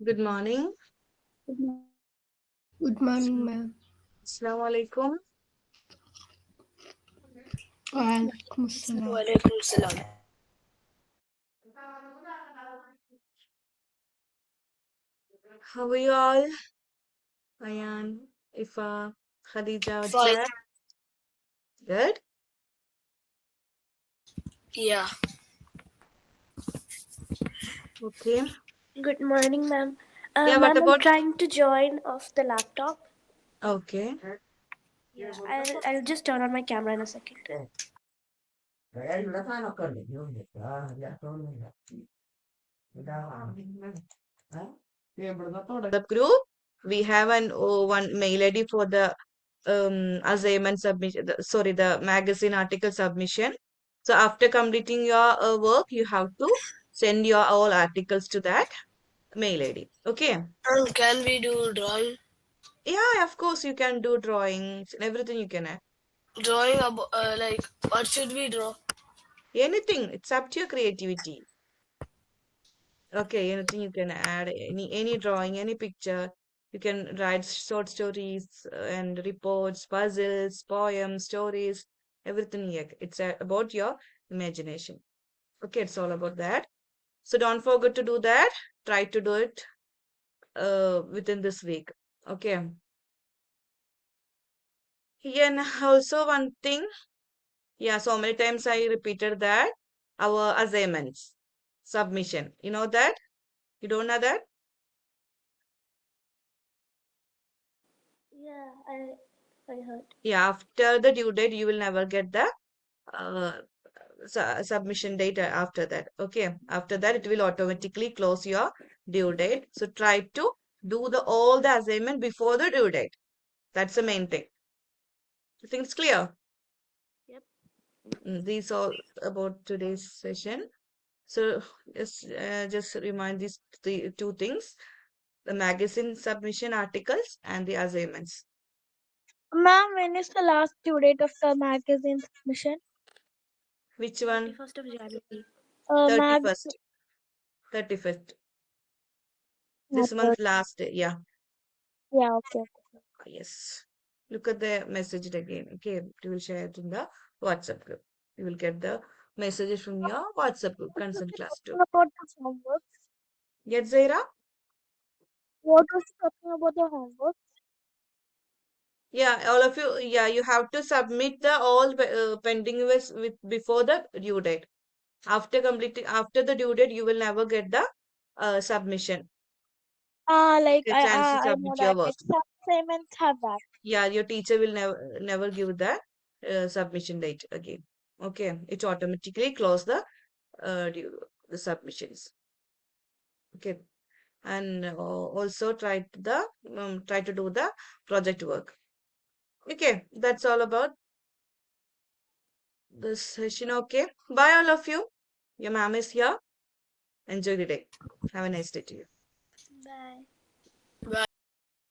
Good morning. Good morning, ma'am. Assalamu alaikum. Walaikum assalam. Walaikum salam. How are you all? Ayan, Ifa, Khadija, Fine. Ajay. Good? Yeah. Okay. Good morning, ma'am. Yeah, what Ma'am, I'm about? trying to join off the laptop. Okay. Yeah, I'll just turn on my camera in a second. The group, we have one mail ID for the assignment submission, sorry, the magazine article submission. So after completing your work, you have to send your all articles to that mail ID. Okay. And can we do drawing? Yeah, of course you can do drawings and everything you can add. Drawing about like what should we draw? Anything, it's up to your creativity. Okay, anything you can add, any drawing, any picture. You can write short stories and reports, puzzles, poems, stories, everything. Yeah, it's about your imagination. Okay, it's all about that. So don't forget to do that. Try to do it within this week. Okay. Yeah, and also one thing. Yeah, so many times I repeated that our assignments submission. You know that? You don't know that? Yeah, I heard. Yeah, after the due date, you will never get the uh, submission date after that. Okay, after that, it will automatically close your due date. So try to do the all the assignment before the due date. That's the main thing. I think it's clear. Yep. These all about today's session. So just remind these two things: the magazine submission articles and the assignments. Ma'am, when is the last due date of the magazine submission? Which one? 31st of January. Mag 31st. 31st. This month third. last day. Yeah. Yeah, okay. Yes. Look at the message again. Okay. You will share it in the WhatsApp group. You will get the messages from your WhatsApp group, What was concern he class 2. talking about the homework? Get Zaira? What was he talking about the homework? Yeah, all of you. Yeah, you have to submit the all pending with before the due date. After completing, after the due date, you will never get the submission. Like A chance to I know submit your that. work. Like some assignments have that. Yeah, your teacher will never give the submission date again. Okay, it automatically close the submissions. Okay, and also try to do the project work. Okay, that's all about this session. Okay, bye all of you. Your ma'am is here. Enjoy the day. Have a nice day to you. Bye.